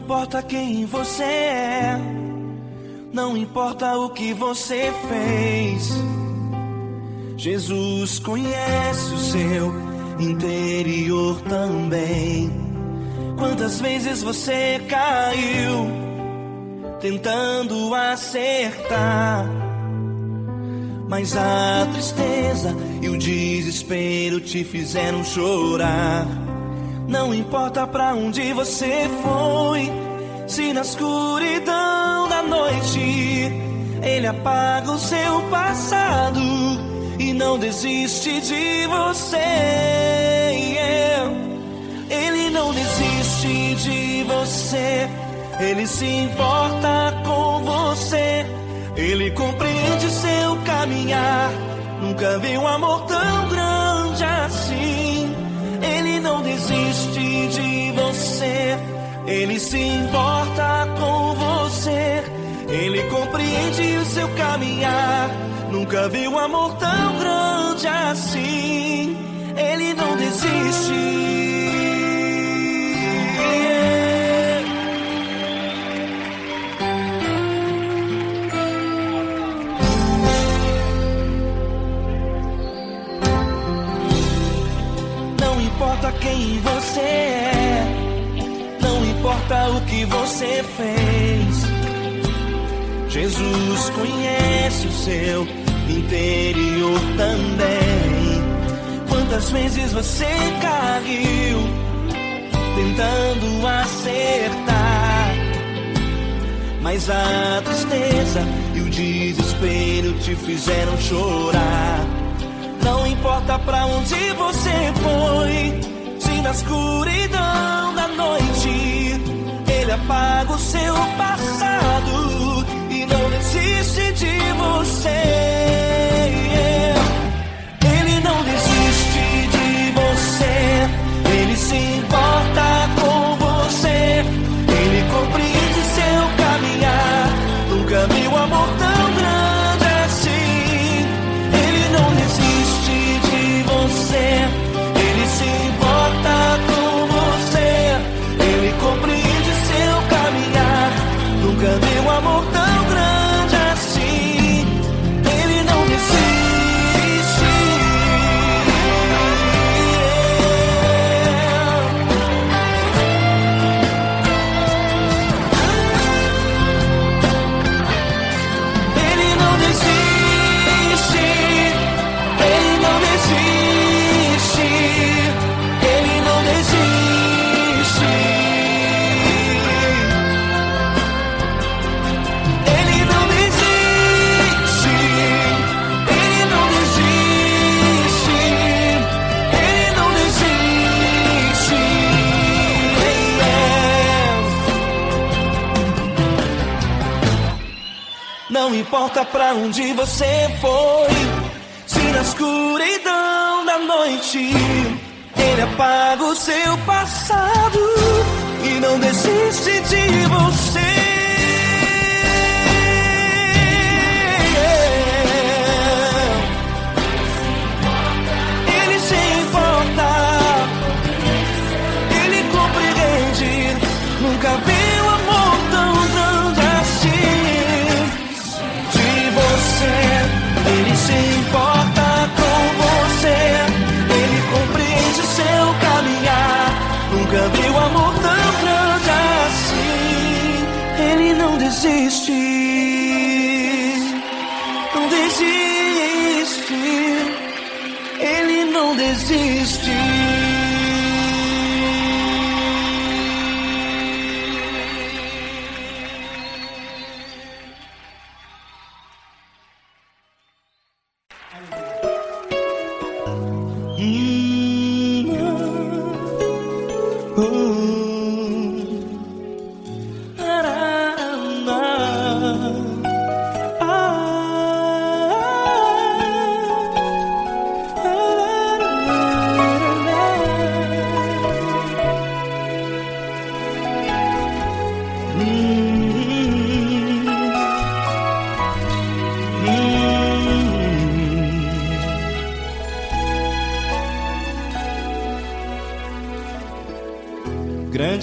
importa quem você é, não importa o que você fez, Jesus conhece o seu interior também. Quantas vezes você caiu tentando acertar, mas a tristeza e o desespero te fizeram chorar. Não importa pra onde você foi, se na escuridão da noite Ele apaga o seu passado e não desiste de você. Ele não desiste de você, Ele se importa com você, Ele compreende seu caminhar. Nunca vi um amor tão grande assim. Ele não desiste de você, Ele se importa com você, Ele compreende o seu caminhar. Nunca vi um amor tão grande assim. Ele não desiste. Não importa quem você é, não importa o que você fez, Jesus conhece o seu interior também. Quantas vezes você caiu tentando acertar, mas a tristeza e o desespero te fizeram chorar. Não importa pra onde você foi, se na escuridão da noite Ele apaga o seu passado e não desiste de você. Ele não desiste de você, Ele se importa com você, Ele compreende seu caminhar. Nunca vi um amor tão grande assim. Ele não desiste de você, Ele se importa com você, Ele compreende seu caminhar. Nunca vi um amor tão grande assim. Ele não desiste. Ele não desiste. Ele não desiste. Ele não desiste. Ele não desiste. Ele não desiste. Ele não desiste. Não importa pra onde você foi, se na escuridão da noite Ele apaga o seu passado e não desiste de você. Ele se importa, Ele compreende. Nunca vi um amor tão grande assim. De você, Ele se importa com você, Ele compreende seu caminhar. Nunca vi um amor tão grande assim. Ele não desiste, não desiste. Ele não desiste.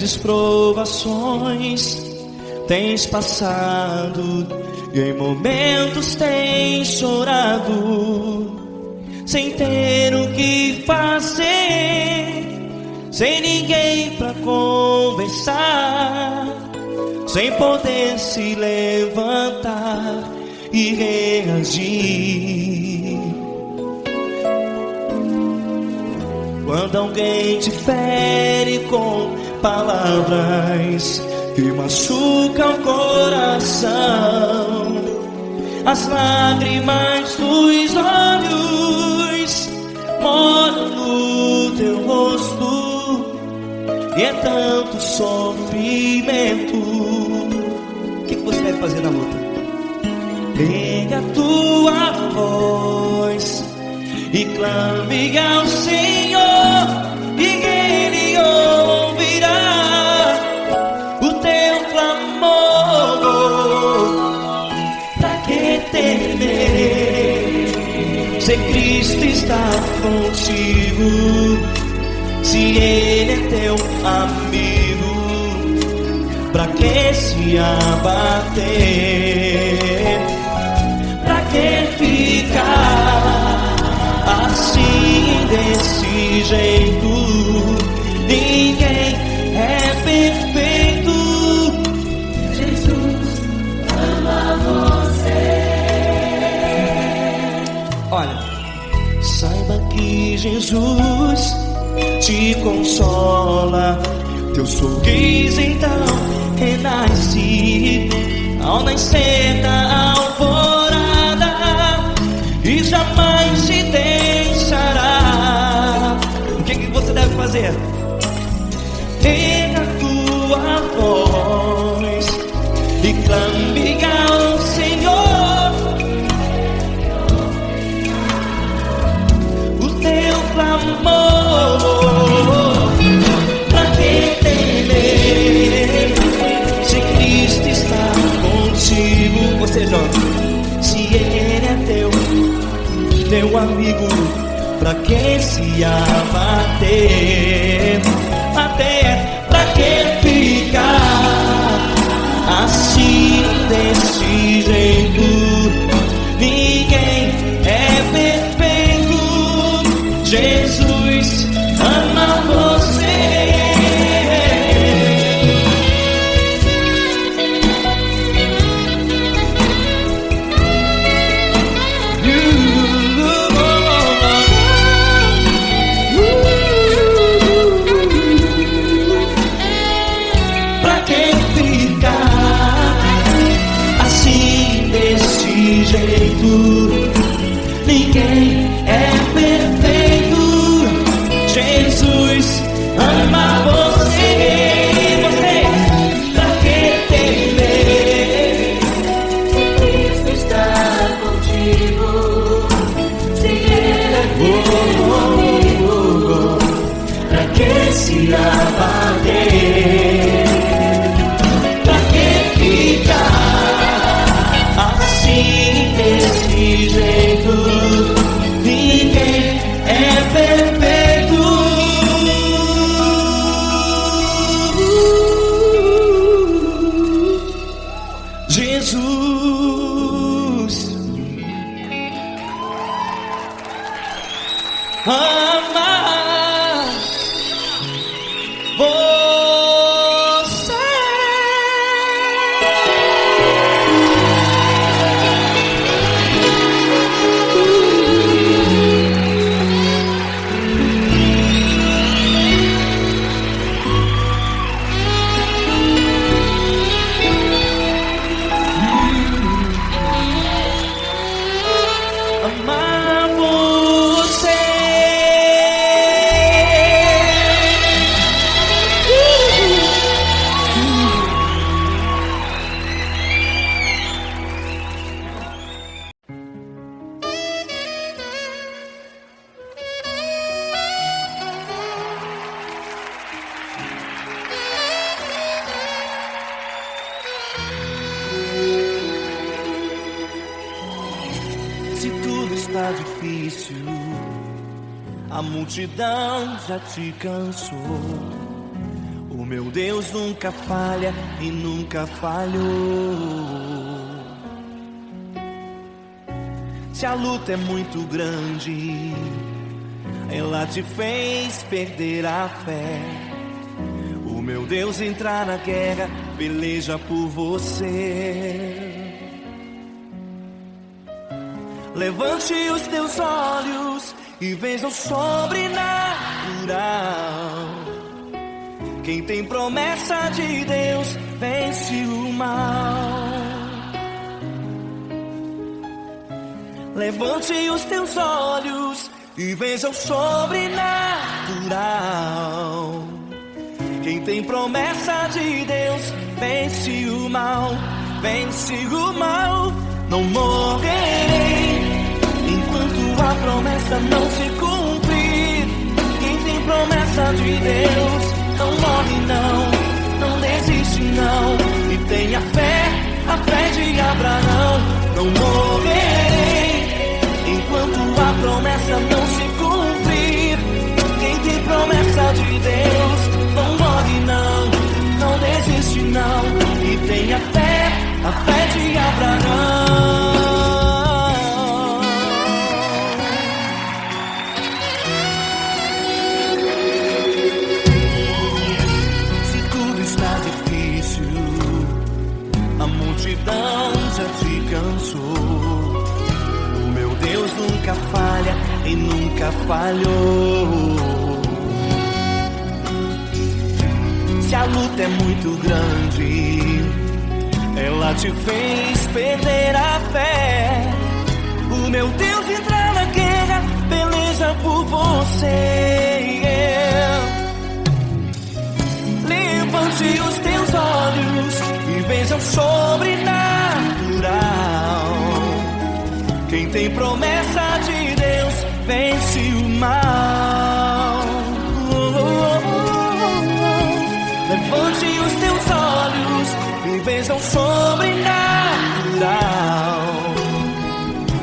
grandes provações tens passado, e em momentos tens chorado, sem ter o que fazer, sem ninguém pra conversar, sem poder se levantar e reagir. Quando alguém te fere com palavras que machucam o coração, as lágrimas dos olhos moram no teu rosto, e é tanto sofrimento. O que você deve fazer na luta? Pega a tua voz e clame ao Senhor, e Ele ouvirá o teu clamor. Pra que temer, se Cristo está contigo, se Ele é teu amigo? Pra que se abater? Pra que ficar assim, desse jeito? Ninguém é perfeito. Jesus ama você. Olha, saiba que Jesus te consola, teu sorriso então renasce ao nascer da alvorada, e jamais te deixará. O que você deve fazer? Pega a tua voz e clame ao Senhor, o teu clamor. Pra que temer, se Cristo está contigo? Você jovem, se Ele é teu amigo, pra que se abater? Até pra que ficar assim, desse jeito? Ninguém é perfeito. Jesus ama você. Ninguém é perfeito. Jesus ama você. Você, pra que temer, se Cristo está contigo, se Ele é teu amigo? Pra que se abater? Pra que ficar assim, desse jeito? Ninguém é perfeito. Jesus ama você. Amar você. Se tudo está difícil, a multidão já te cansou, o meu Deus nunca falha e nunca falhou. Se a luta é muito grande, ela te fez perder a fé. O meu Deus entrar na guerra, peleja por você. Levante os teus olhos e veja o sobrenatural. Quem tem promessa de Deus vence o mal. Levante os teus olhos e veja o sobrenatural. Quem tem promessa de Deus vence o mal, vence o mal. Não morrerei enquanto a promessa não se cumprir. Quem tem promessa de Deus não morre não desiste não. E tenha fé, a fé de Abraão. Não morrerei enquanto a promessa não se cumprir. Quem tem promessa de Deus não morre não desiste não. E tenha fé, a fé de Abraão. Se tudo está difícil, a multidão já te cansou. O meu Deus nunca falha e nunca falhou. Se a luta é muito grande, ela te fez perder a fé. O meu Deus entrar na guerra, peleja por você. Levante os teus olhos e veja o sobrenatural. Quem tem promessa de Deus vence o mal. Levante os teus olhos e veja o sobrenatural.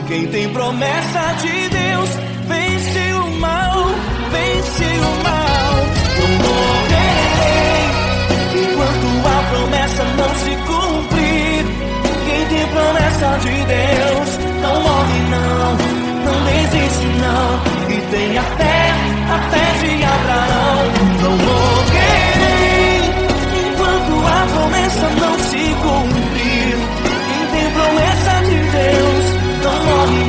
Quem tem promessa de Deus vence o mal, vence o mal. Não morrerei enquanto a promessa não se cumprir. Quem tem promessa de Deus não morre não desiste não. E tenha fé, a fé de Abraão. Não morrerei enquanto a promessa não se cumprir. Quem tem promessa de Deus não morre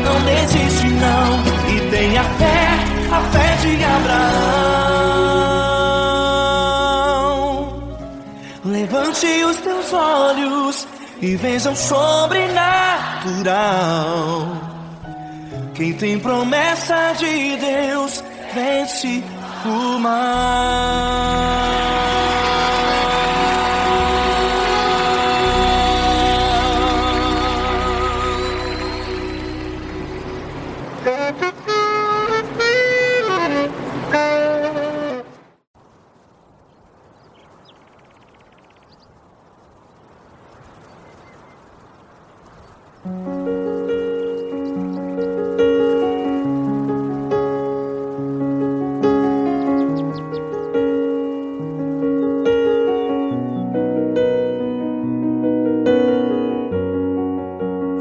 não desiste não. E tenha fé, a fé de Abraão. Levante os teus olhos e veja o sobrenatural. Quem tem promessa de Deus vence o mal.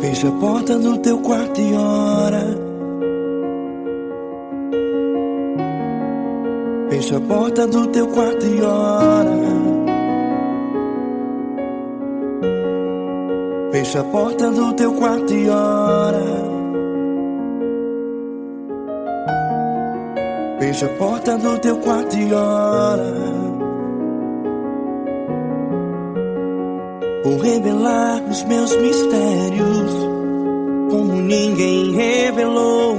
Fecha a porta do teu quarto e ora. Fecha a porta do teu quarto e ora. Fecha a porta do teu quarto e ora. Fecha a porta do teu quarto e ora. Vou revelar os meus mistérios como ninguém revelou.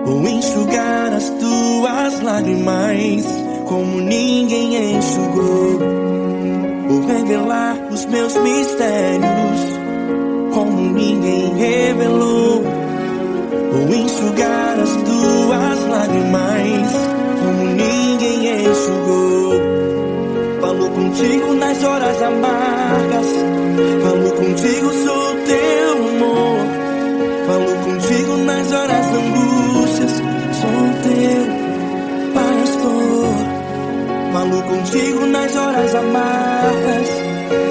Vou enxugar as tuas lágrimas como ninguém enxugou. Vou revelar os meus mistérios como ninguém revelou. Vou enxugar as tuas lágrimas como ninguém enxugou. Falo contigo nas horas amargas, falo contigo, sou teu amor. Falo contigo nas horas da angústias, sou teu pastor. Falo nas horas amargas.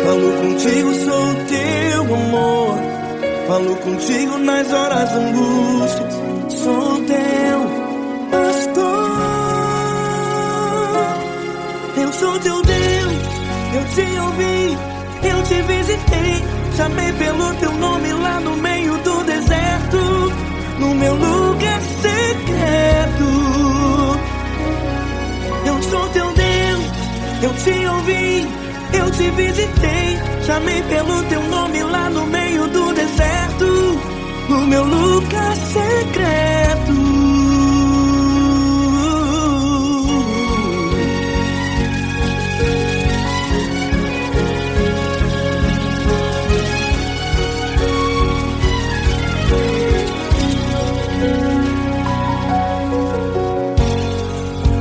Falo contigo, sou o teu amor. Falo contigo nas horas angústias. Sou teu pastor. Eu sou teu Deus, eu te ouvi, eu te visitei. Chamei pelo teu nome lá no meio do deserto, no meu lugar secreto. Eu sou teu Deus, eu te ouvi, eu te visitei. Chamei pelo teu nome lá no meio do deserto, no meu lugar secreto.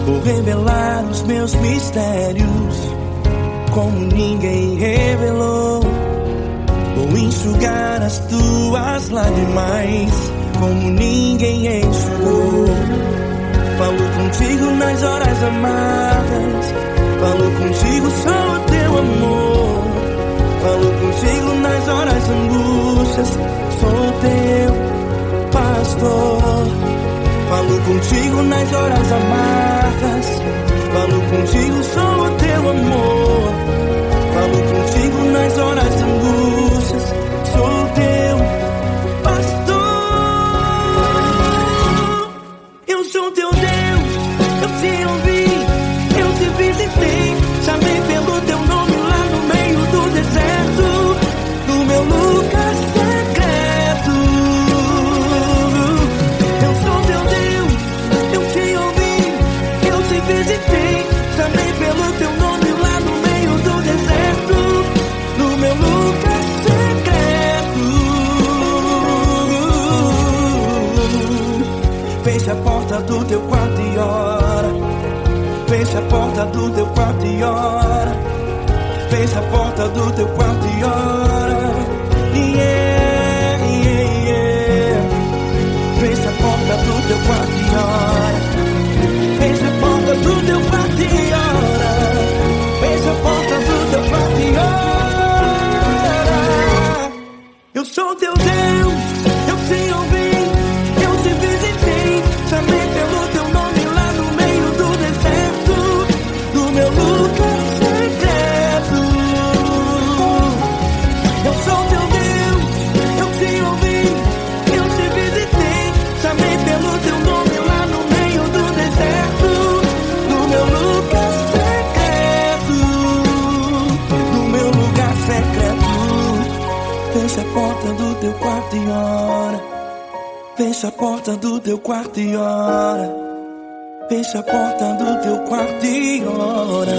Vou revelar os meus mistérios como ninguém revelou. Vou enxugar as tuas lágrimas como ninguém enxugou. Falo contigo nas horas amargas. Falo contigo, sou o teu amor. Falo contigo nas horas angústias. Sou teu pastor. Falo contigo nas horas amargas. Falo contigo, sou o teu amor. Falo contigo nas horas angústias. Sou teu pastor. Eu sou teu Deus, eu te ouvi, eu te visitei. Chamei pelo teu nome lá no meio do deserto, no meu lugar secreto. Eu sou teu Deus, eu te ouvi, eu te visitei. Chamei pelo teu nome lá no meio do deserto, no meu lugar secreto. Fecha a porta do teu quarto e ora. Fecha a porta do teu quarto e ora. Fecha a porta do teu quarto e ora. Yeah, yeah, yeah. Fecha a porta do teu quarto e ora. Fecha a porta do teu quarto e ora. Fecha a porta do teu quarto e ora. Eu sou teu Deus, eu te ouvi, eu te visitei. Chamei pelo teu nome lá no meio do deserto, no meu lugar secreto. Eu sou teu Deus, eu te ouvi, eu te visitei. Chamei pelo teu nome lá no meio do deserto, no meu lugar secreto, no meu lugar secreto. Fecha a porta do teu quarto e ora. Fecha a porta do teu quarto e ora. Fecha a porta do teu quarto e ora.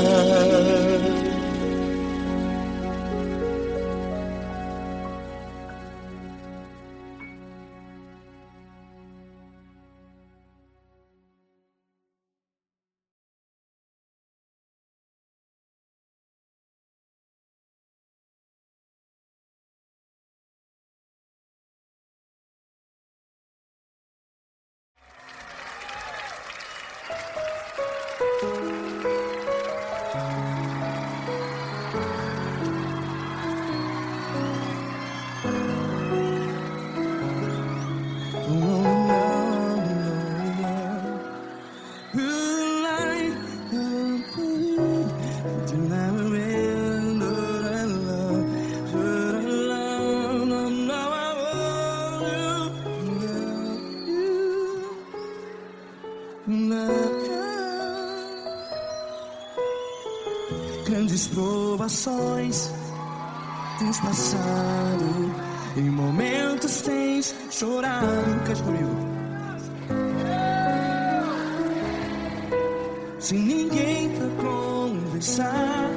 Grandes provações tens passado, em momentos tens chorado. Cante comigo. Sem ninguém pra conversar,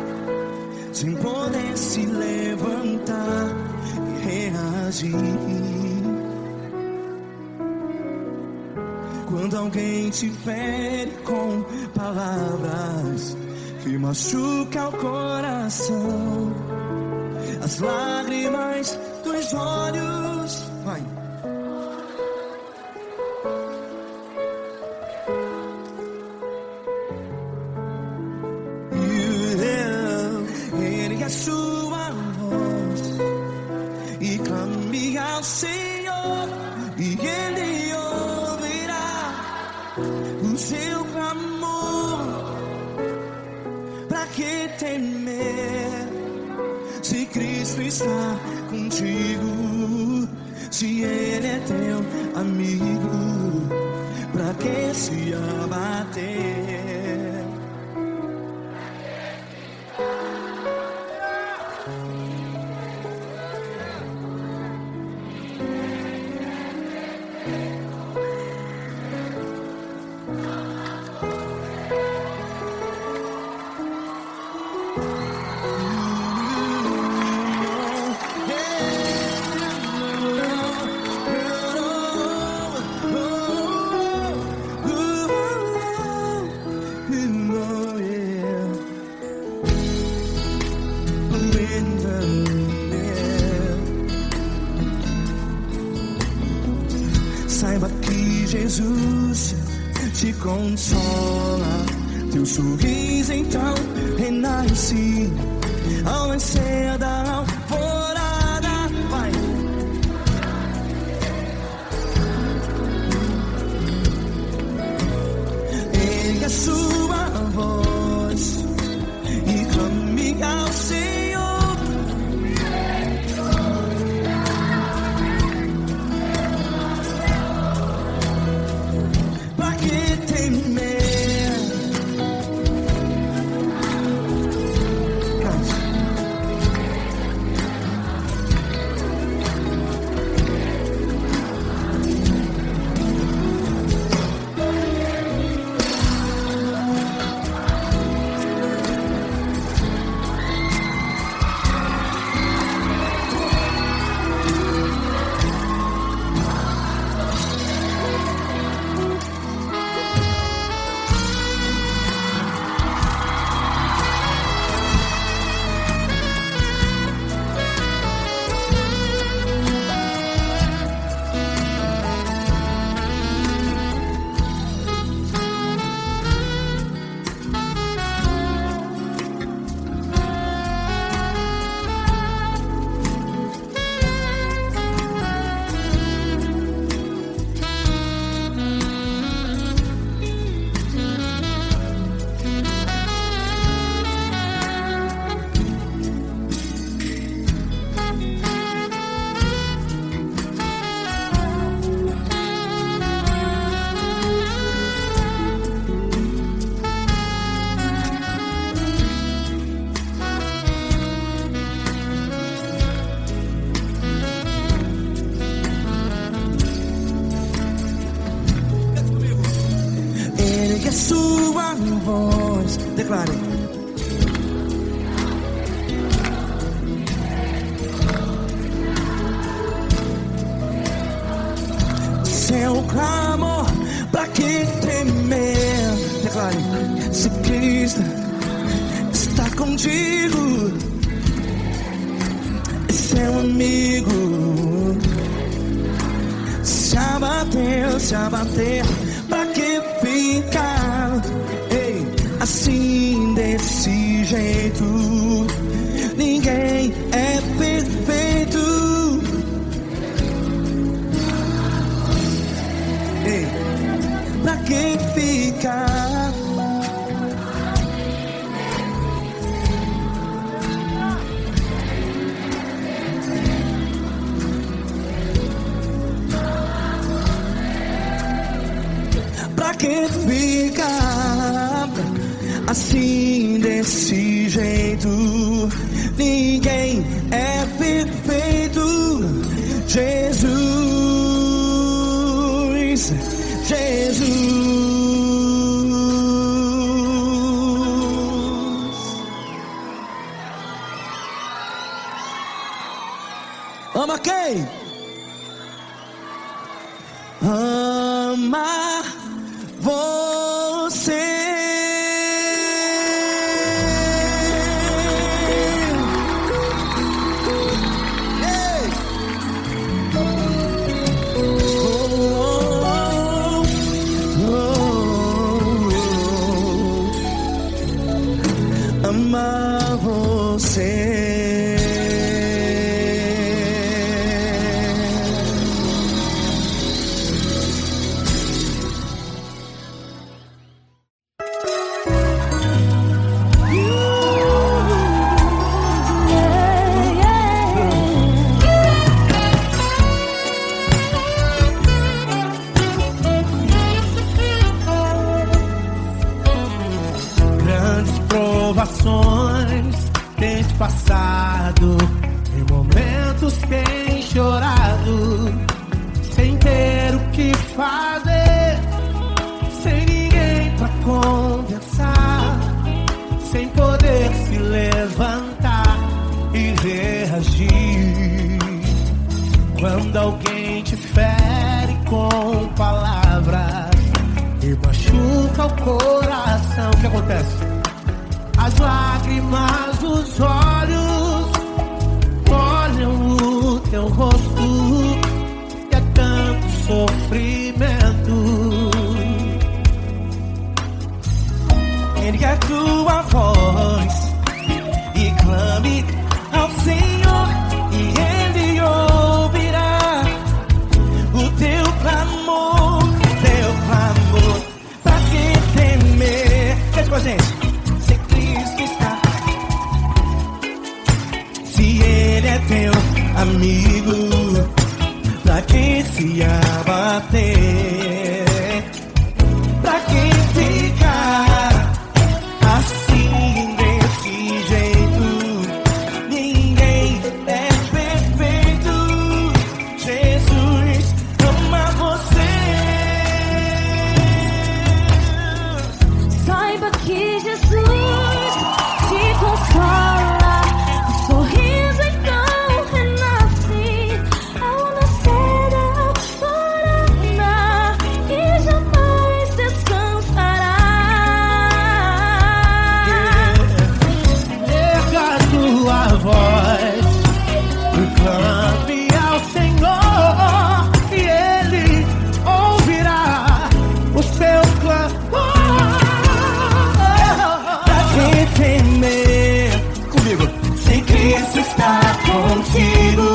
sem poder se levantar e reagir. Quando alguém te fere com palavras que machuca o coração, as lágrimas dos olhos, vai. You sua voz e clame ao Senhor, e Ele ouvirá o seu clamor. Pra que temer, se Cristo está contigo? Se Ele é teu amigo, pra que se abater? Saiba que Jesus te consola, teu sorriso então renasce ao nascer da alvorada. Vai. Ergue a sua voz e clame ao Senhor. Ergue a sua voz, declare. Seu clamor, pra que temer? Declare. Se Cristo está contigo, é seu amigo. Se abater, pra que ficar, ei, assim desse jeito? Ninguém é perfeito. Ei, pra que ficar? Pra que ficar assim desse jeito? Ninguém é perfeito. Jesus, Jesus. Ama quem? Ama você. Ei. Ama você. Quando alguém te fere com palavras e machuca o coração, o que acontece? As lágrimas dos olhos molham o teu rosto e é tanto sofrimento. Erga a tua voz e clame ao Senhor e Ele ouvirá o teu clamor, pra que temer? Cante com a gente. Se Cristo está, se Ele é teu amigo, pra que se abater? Pra que ficar assim desse jeito? Ninguém é perfeito. Jesus ama você. Saiba que Jesus te consola, o sorriso então renasce ao nascer da aurora e jamais descansará. Erga a tua voz e clame ao Senhor e Ele ouvirá o seu clamor. Pra que temer? Comigo. Se Cristo está contigo,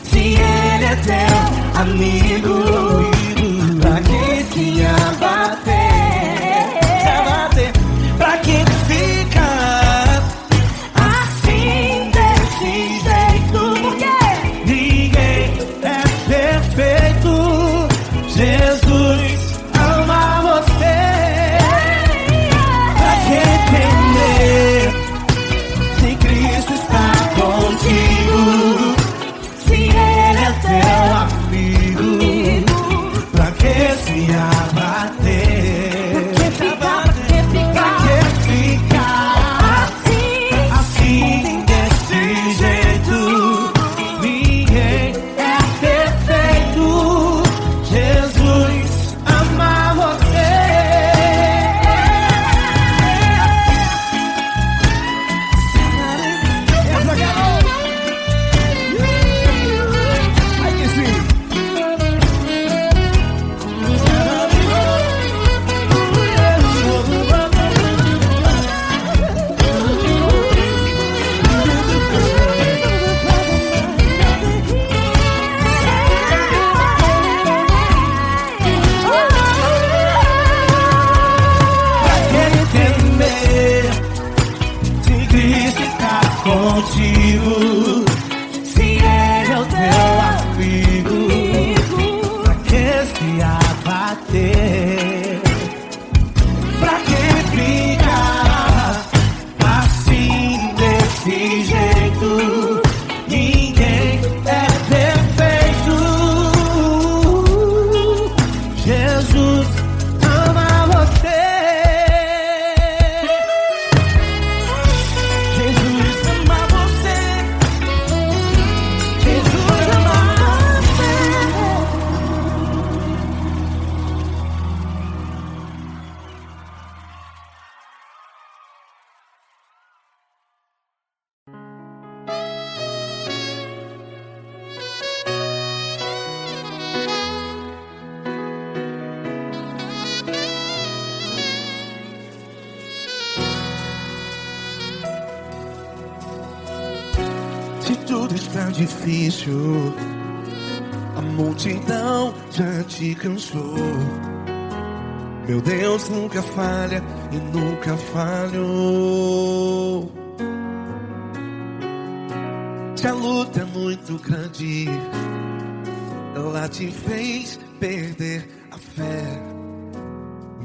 se Ele é teu amigo, pra que se abater? Se abater. Pra que ficar assim desse jeito? Porque Ninguém é perfeito. Jesus ama você. Pra que temer? Se Cristo está contigo, se Ele é teu Amigo, pra que se abater? Pra que ficar assim desse jeito? Ninguém é perfeito. Jesus ama você. Aí que sim. Pra que temer? Se Cristo está contigo, se Ele é o teu amigo, pra que se abater? Pra que ficar assim desse jeito? Ninguém é perfeito. Jesus ama você. Jesus ama você. Jesus ama você. Se tudo está difícil, a multidão já te cansou. Meu Deus nunca falha e nunca falhou. Se a luta é muito grande, ela te fez perder a fé.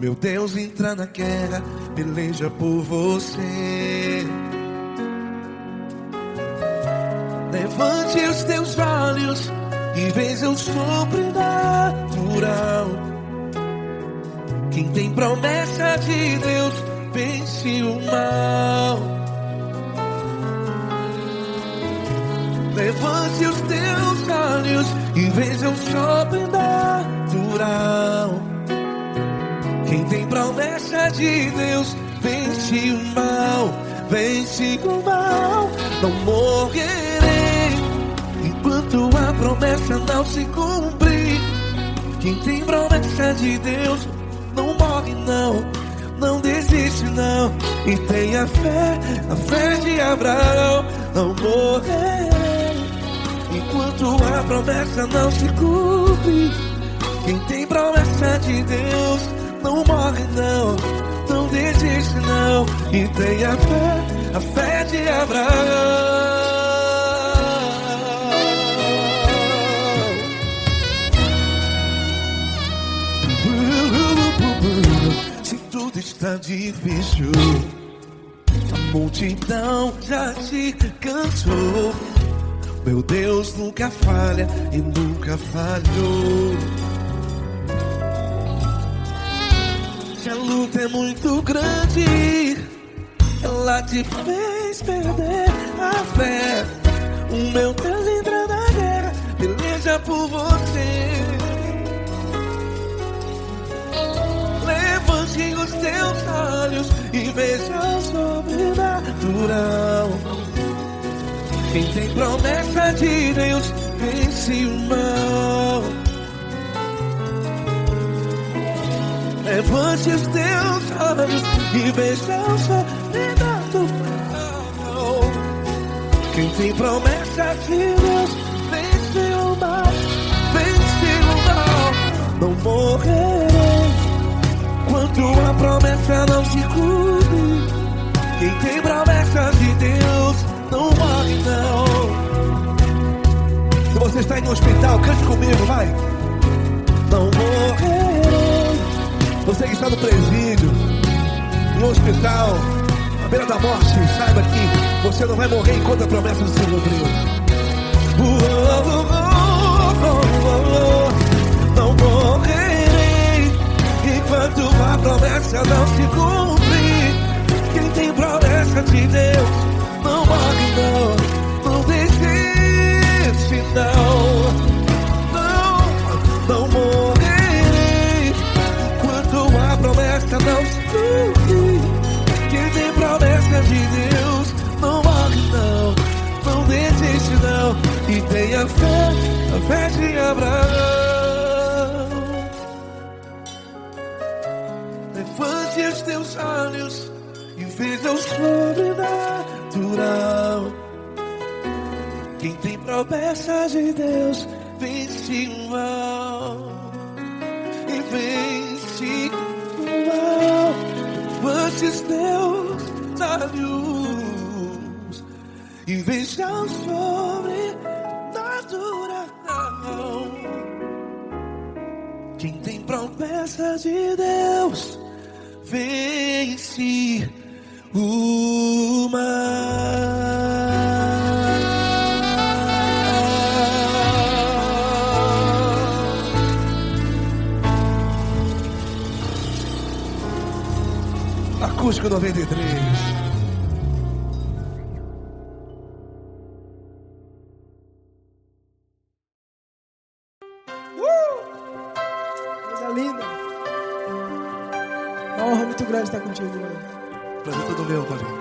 Meu Deus entra na guerra, peleja por você. Levante os teus olhos e veja o sobrenatural. Quem tem promessa de Deus vence o mal. Levante os teus olhos olhos e veja o sobrenatural. Quem tem promessa de Deus vence o mal, vence o mal. Não morrerei enquanto a promessa não se cumprir. Quem tem promessa de Deus não morre não, não desiste não. E tem a fé de Abraão. Não morrerei enquanto a promessa não se cumpre. Quem tem promessa de Deus não morre não, não desiste não. E tem a fé de Abraão. Se tudo está difícil, a multidão já te cansou, meu Deus nunca falha e nunca falhou. Se a luta é muito grande, ela te fez perder a fé. O meu Deus entra na guerra, peleja por você. Levante os teus olhos e veja o sobrenatural. Quem tem promessa de Deus vence o mal. Levante os teus olhos e veja o sobrenatural. Quem tem promessa de Deus vence o mal, vence o mal. Não morrerei enquanto a promessa não se cumpre. Quem tem promessa de Deus não morre não. Se você está em um hospital, cante comigo, vai. Não morrerei. Você que está no presídio, no hospital, à beira da morte, saiba que você não vai morrer enquanto a promessa não se cumpriu. Não morrerei enquanto a promessa não se cumprir. Quem tem promessa de Deus não morre não, não desiste não. Não morrerei enquanto a promessa não se cumprir. Quem tem promessa de Deus não morre não, não desiste não. E tem a fé de Abraão. Levante os teus olhos e veja o sobrenatural. Quem tem promessa de Deus vence o mal, e vence o mal. Levante os teus olhos e veja o sobrenatural. Quem tem promessa de Deus vence o mal. Acústico 93. Coisa linda. É uma honra muito grande estar contigo, Deus. Prazer todo meu, Paulinho.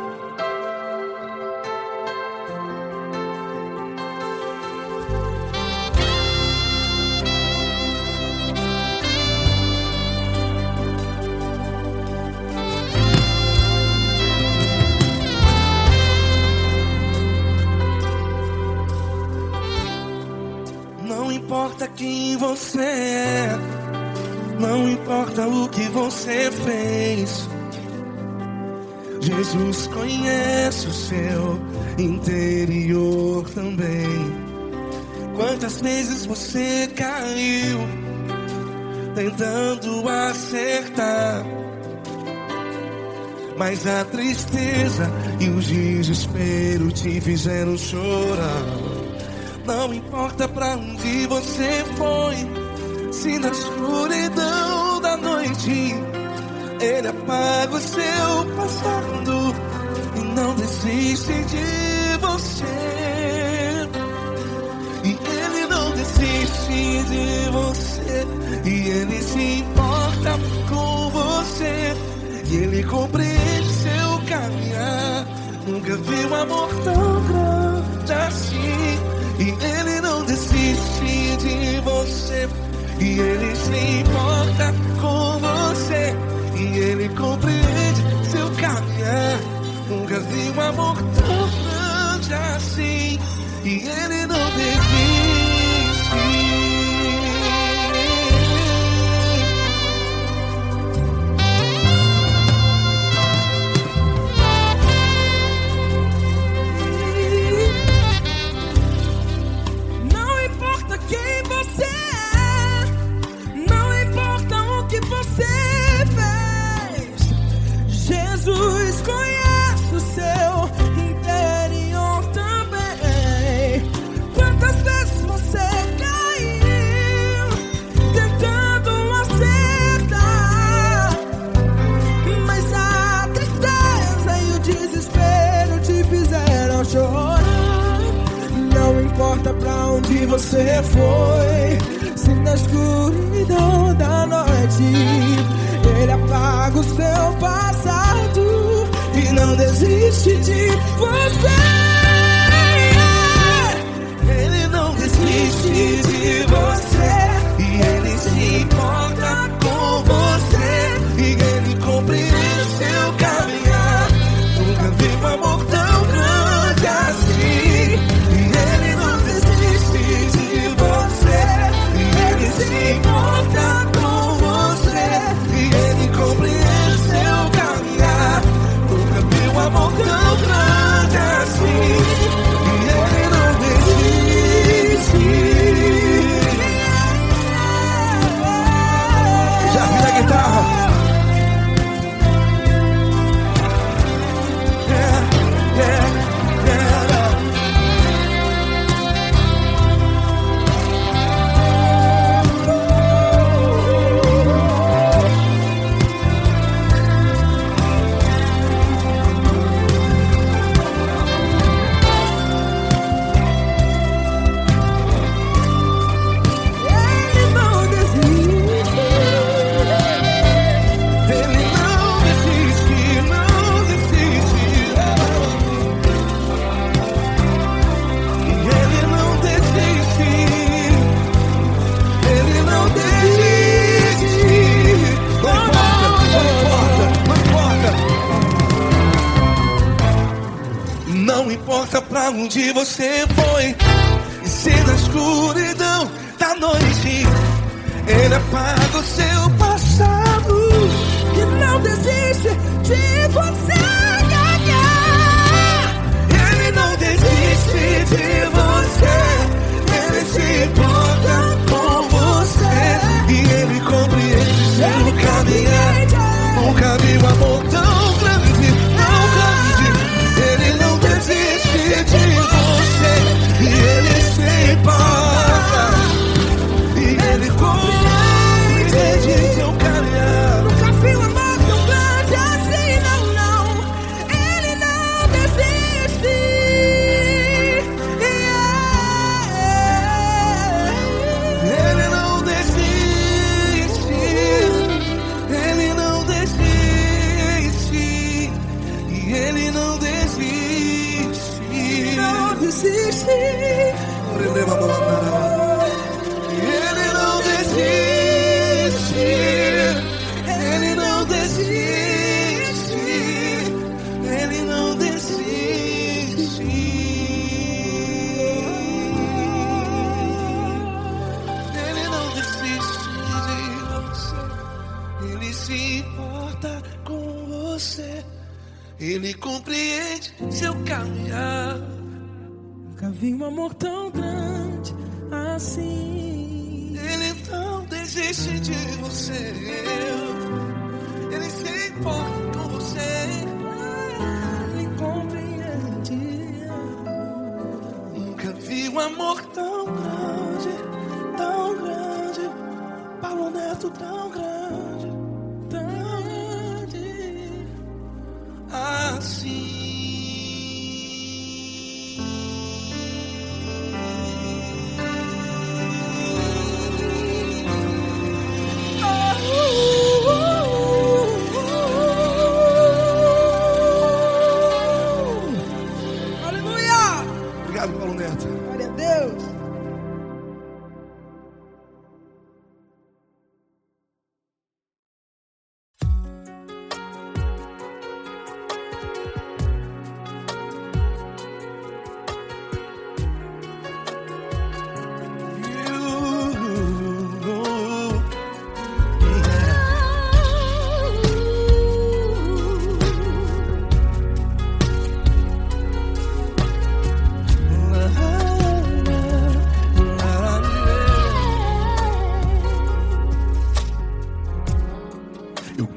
Não importa quem você é, não importa o que você fez, Jesus conhece o seu interior também. Quantas vezes você caiu tentando acertar, mas a tristeza e o desespero te fizeram chorar. Não importa pra onde você foi, se na escuridão da noite Ele apaga o seu passado e não desiste de você. E Ele não desiste de você, e Ele se importa com você, e Ele compreende seu caminhar. Nunca vi um amor tão grande assim, e Ele não desiste de você, e Ele se importa com você, e Ele compreende seu caminhar. Nunca vi um amor tão grande assim, e Ele não desiste. Não importa quem você é, não importa o que você fez, Jesus conhece o seu interior também. Quantas vezes você caiu tentando acertar, mas a tristeza e o desespero te fizeram chorar. Não importa pra onde você foi, se na escuridão da noite Ele apaga o seu passado e não desiste de você. Ele não desiste de você, e Ele se importa com você, e Ele compreende seu caminhar. Nunca vi um amor tão grande assim, e Ele não desiste de você, e Ele se importa com você, e Ele compreende seu caminhar. Nunca vi um amor tão grande assim, e Ele não desiste. Já vi a guitarra. Ele não desiste. Ele não desiste, não desiste. E Ele não desiste. Ele não desiste. Não importa, não importa, não importa. Não importa pra onde você foi, e se na escuridão da noite Ele apaga o seu passado. Que não desiste de você ganhar. Ele não desiste de você, Ele se importa com você, e Ele compreende seu caminhar. Nunca vi um amor tão grande, tão grande. Ele não desiste de você, e Ele se importa, e Ele compreende seu caminhar. Nunca vi um amor tão grande assim, não, não. Ele não desiste. Ele não desiste, Ele não desiste, e Ele não desiste. Não desiste. Ele não desiste, Ele não desiste, Ele não desiste. Ele não desiste de você, Ele se importa com você, Ele compreende seu caminhar. Nunca vi um amor tão grande assim. Ele não desiste de você, Ele se importa com você, Ele compreende. Nunca vi um amor tão grande, Paulo Neto tão grande, assim. Vamos, Neto. Glória a Deus.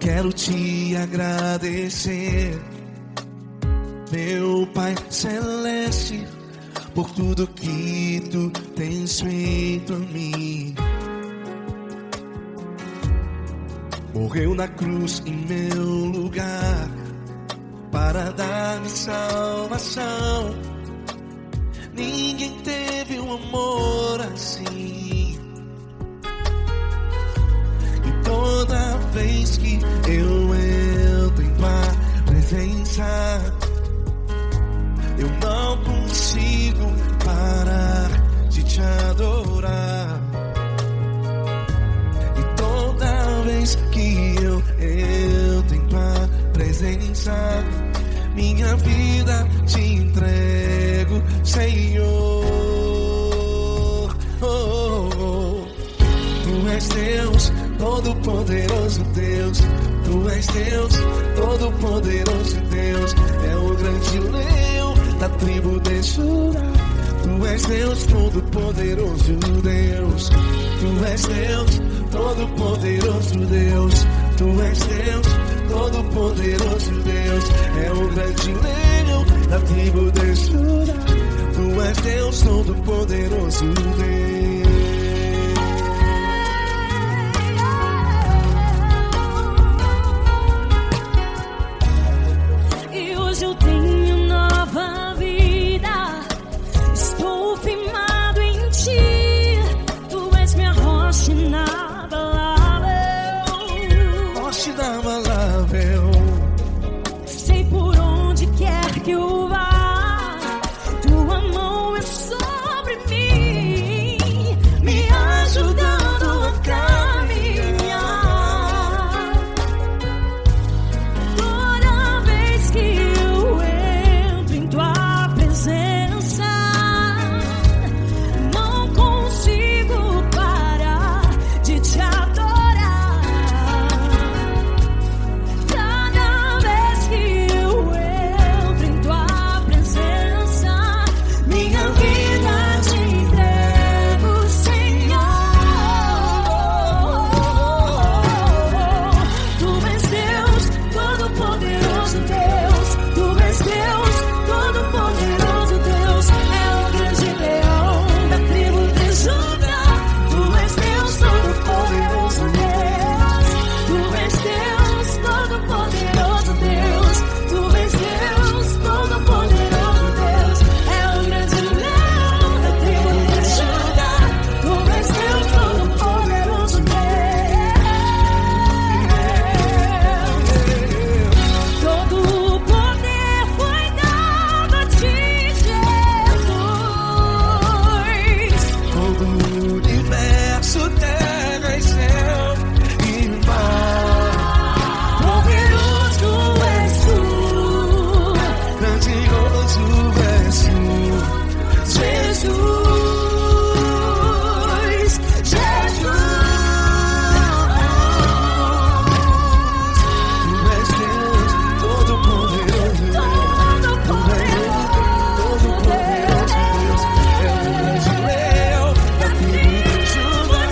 Quero te agradecer, meu Pai Celeste, por tudo que tu tens feito a mim. Morreu na cruz em meu lugar para dar-me salvação. Ninguém teve um amor assim. E toda vez que eu entro em tua presença, eu não consigo parar de te adorar. E toda vez que eu entro em tua presença, minha vida te entrego, Senhor. Tu és Deus, Todo-Poderoso Deus. Tu és Deus, Todo-Poderoso Deus. É o grande leão da tribo de Judá. Tu és Deus, Todo-Poderoso Deus. Tu és Deus, Todo-Poderoso Deus. Tu és Deus, Todo-Poderoso Deus. É o grande leão da tribo de Judá. Tu és Deus, Todo-Poderoso Deus. Eu tenho nova vida, estou firmado em ti. Tu és minha rocha inabalável, Rocha inabalável. sei por onde quer que eu vá, tua mão é sobre mim, me ajudando a caminhar. Toda vez que não consigo parar de te adorar. Cada vez que eu entro em tua presença, minha vida te entrego, Senhor. Tu és Deus, Todo-Poderoso Deus. Tu és Deus, Todo-Poderoso Deus. É o grande leão da tribo de Judá. Tu és Deus, Todo-Poderoso Deus. Tu és Deus, Todo-Poderoso Deus. Tu és Deus, Todo-Poderoso Deus. É o grande leão da tribo de Judá. Tu és Deus, Todo-Poderoso Deus. Todo o poder foi dado a ti, Jesus. Todo o universo, terra e céu e mar. Poderoso és tu, Grandioso és tu, Jesus. Jesus. Tu és Deus, Todo-Poderoso Deus. Todo-Poderoso Deus. É o grande leão da tribo de Judá.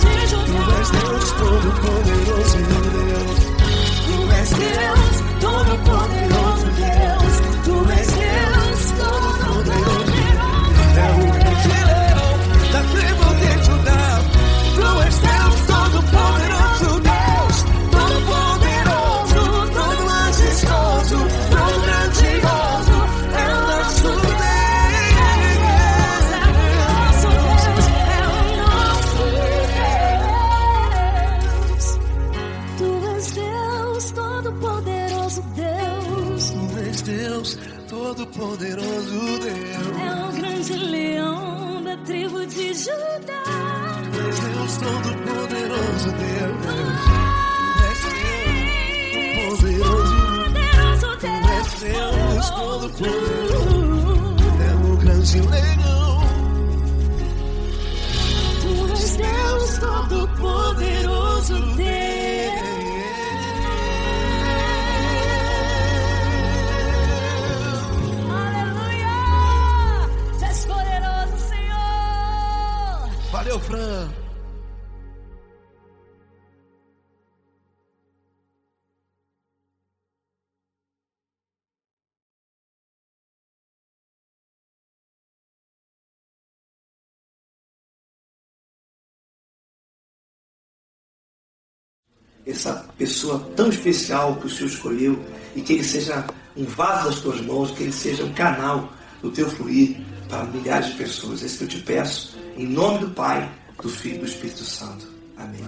Tu és Deus, Todo-Poderoso Deus. Tu és Deus, Todo-Poderoso Deus. Tu és Deus, Todo-Poderoso. É o grande leão Deus Todo-Poderoso, Deus. Deus Todo-Poderoso, é o grande leão. Tu és Deus Todo-Poderoso, Deus. Aleluia! Tu és poderoso, Senhor. Valeu, Fran. Essa pessoa tão especial que o Senhor escolheu, e que ele seja um vaso das tuas mãos, que ele seja um canal do teu fluir para milhares de pessoas. É isso que eu te peço, em nome do Pai, do Filho e do Espírito Santo. Amém.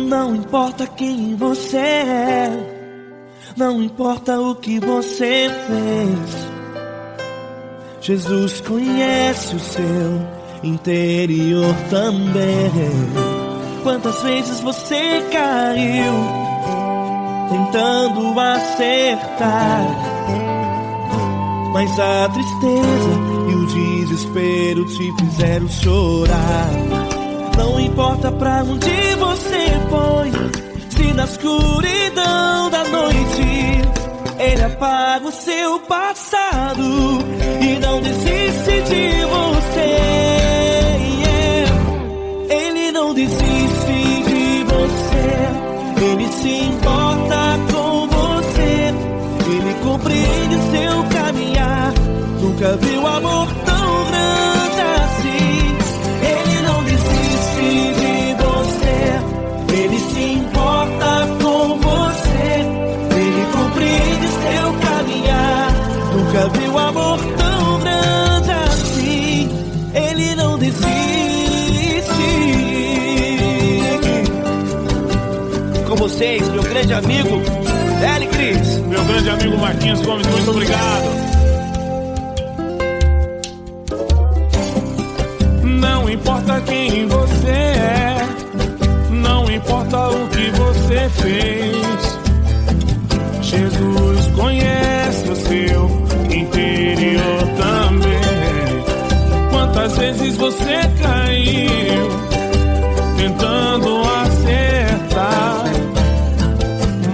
Não importa quem você é, não importa o que você fez, Jesus conhece o seu interior também. Quantas vezes você caiu tentando acertar, mas a tristeza e o desespero te fizeram chorar. Não importa pra onde você foi, se na escuridão da noite Ele apaga o seu passado e não desiste de você. Ele não desiste de você, Ele se importa com você, Ele compreende seu caminhar. Nunca viu amor tão grande assim. Ele não desiste de você, Ele se importa com você, Ele compreende seu caminhar. Nunca viu amor tão grande assim. Ele não desiste. Com vocês, meu grande amigo Eli Cris. Meu grande amigo Marquinhos Gomes, muito obrigado. Não importa quem você é, não importa o que você fez, Jesus conhece o seu interior também. Quantas vezes você caiu tentando acertar,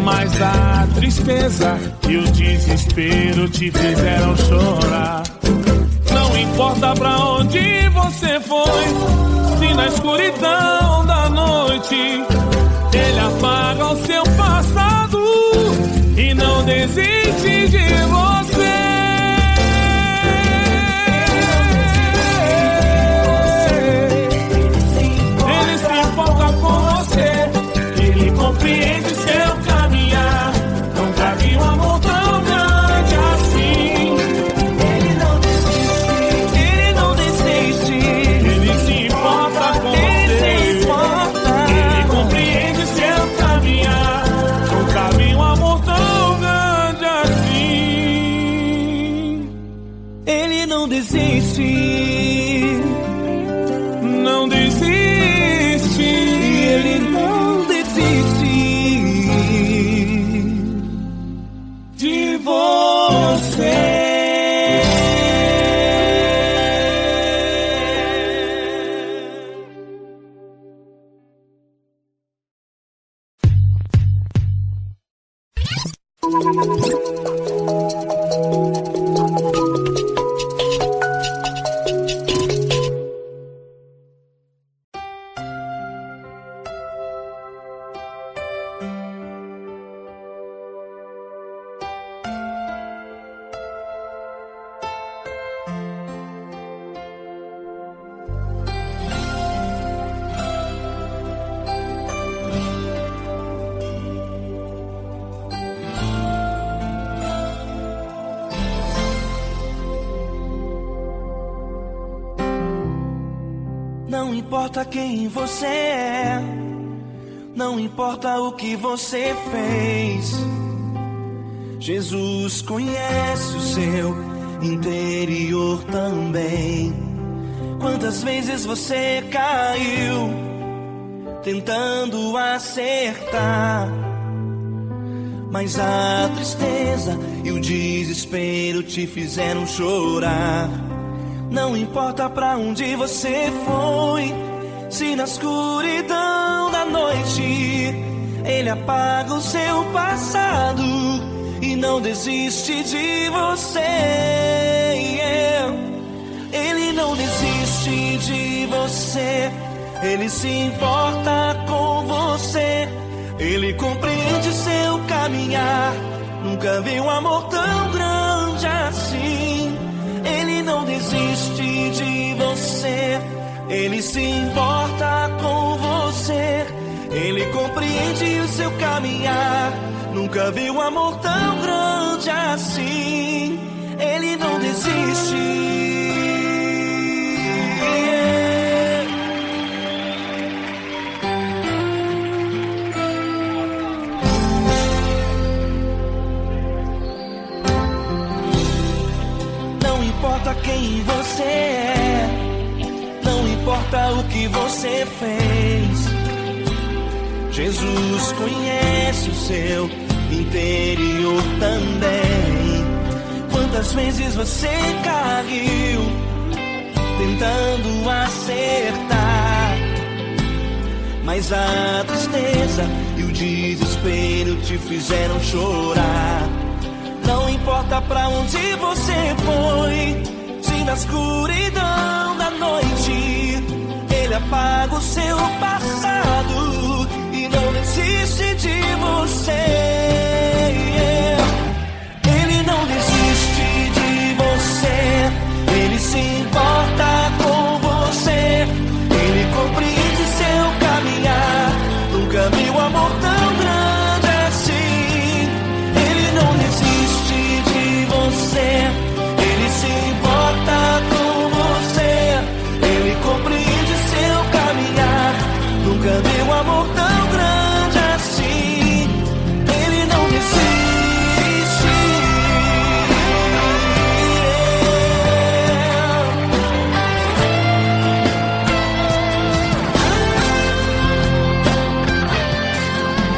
mas a tristeza e o desespero te fizeram chorar. Não importa pra onde você foi, se na escuridão da noite Ele apaga o seu passado e não desiste de você. Ele se importa com você, Ele compreende seu caminhar. Nunca vi um amor tão grande assim. Ele não desiste, Ele não desiste. Ele se importa com você, Ele compreende seu caminhar. Nunca vi um amor tão grande assim. Ele não desiste, não desiste. Ele não desiste De você. Não importa quem você é, não importa o que você fez, Jesus conhece o seu interior também. Quantas vezes você caiu tentando acertar, mas a tristeza e o desespero te fizeram chorar. Não importa pra onde você foi, se na escuridão da noite Ele apaga o seu passado e não desiste de você. Ele não desiste de você, Ele se importa com você, Ele compreende seu caminhar. Nunca vi um amor tão grande assim. Ele não desiste de você, Ele se importa com você, Ele compreende o seu caminhar. Nunca vi um amor tão grande assim. Ele não desiste. Não importa quem você é, não importa o que você fez, Jesus conhece o seu interior também. Quantas vezes você caiu tentando acertar, mas a tristeza e o desespero te fizeram chorar. Não importa pra onde você foi, se na escuridão da noite Ele apaga o seu passado e não desiste de você. Ele não desiste de você, Ele se importa com você, Ele compreende seu caminhar. Nunca vi um amor tão grande assim. Ele não desiste de você, Ele se importa com você, Ele compreende seu caminhar. Nunca vi um amor tão grande assim. Ele não desiste.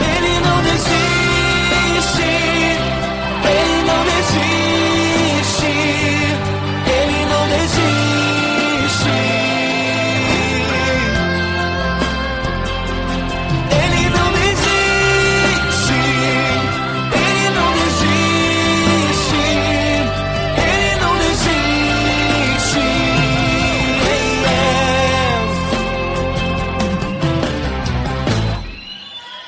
Ele não desiste. Ele não desiste. Ele não desiste. Ele não desiste. Ele não desiste. Ele não desiste.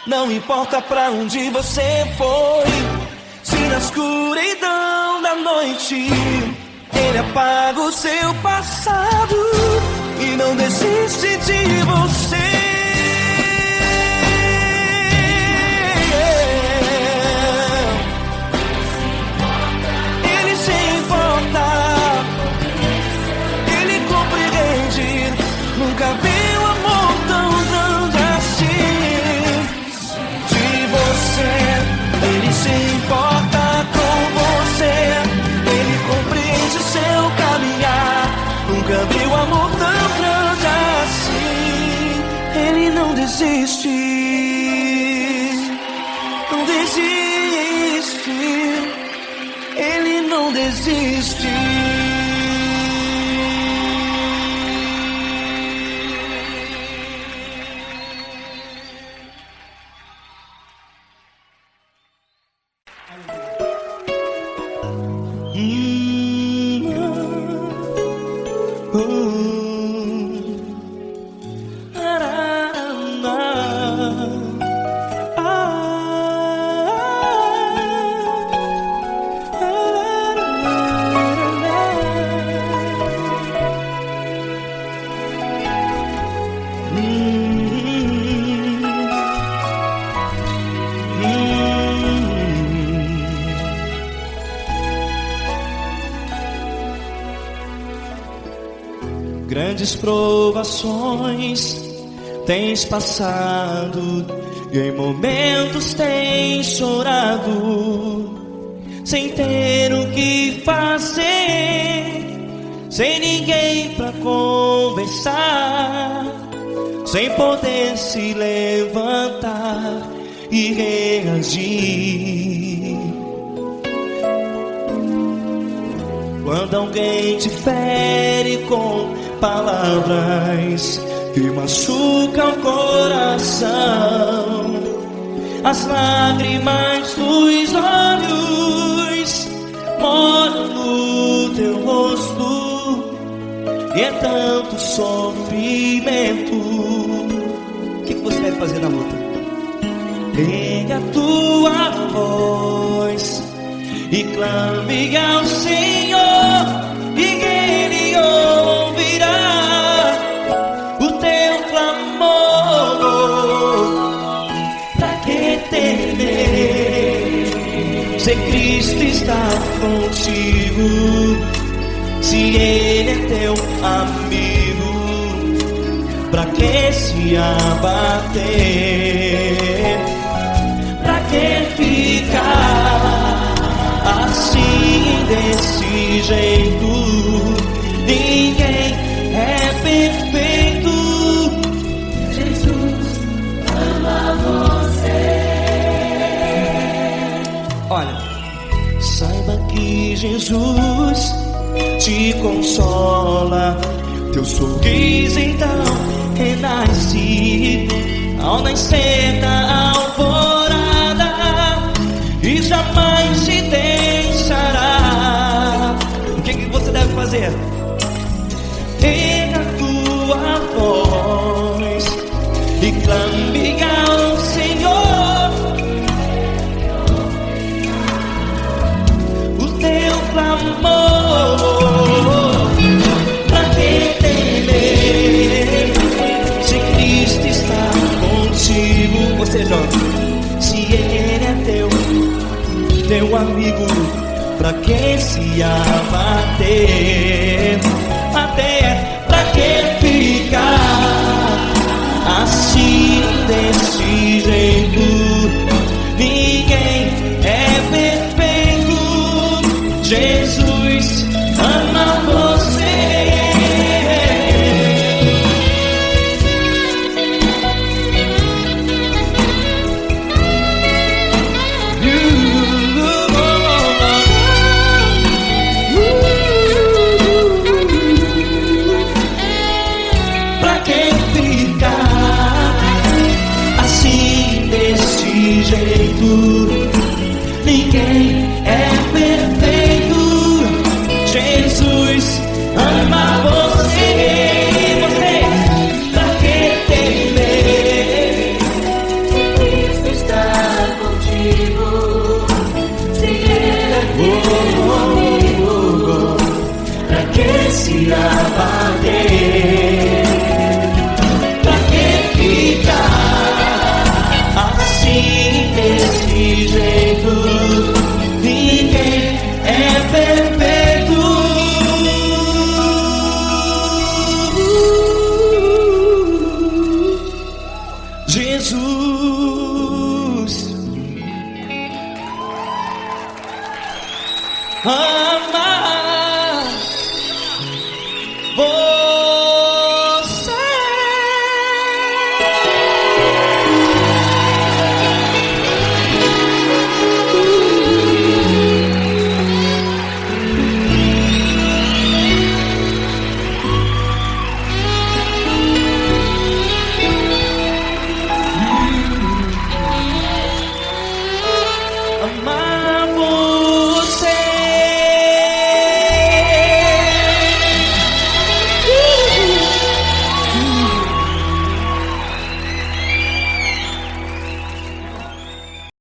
Não importa pra onde você foi, se na escuridão da noite Ele apaga o seu passado e não desiste de você. Ele se importa, Ele compreende. Nunca vi um amor tão grande assim. De você, Ele se importa com você, Ele compreende seu caminhar. Nunca vi um amor tão grande assim. Ele não desiste, não desiste. Ele não desiste. grandes provações tens passado, e em momentos tens chorado, sem ter o que fazer, sem ninguém pra conversar, sem poder se levantar e reagir. Quando alguém te fere com palavras que machucam o coração, as lágrimas dos olhos molham no teu rosto, e é tanto sofrimento. O que você deve fazer na luta? Ergue a tua voz e clame ao Senhor, e Ele ouvirá o teu clamor. Pra que temer, se Cristo está contigo, se Ele é teu amigo? Pra que se abater? Pra que ficar assim, desse jeito? Ninguém é perfeito. Jesus ama você. Olha, saiba que Jesus te consola, teu sorriso então renasce ao nascer da alvorada, e jamais te deixará. O que você deve fazer? Erga a tua voz e clame ao Senhor, o teu clamor. Pra que temer, se Cristo está contigo? Você joga. Se Ele é teu amigo, pra que se abater? Até pra que ficar assim, desse jeito? Ninguém é perfeito. Jesus ama você. Pra que ficar assim, desse jeito?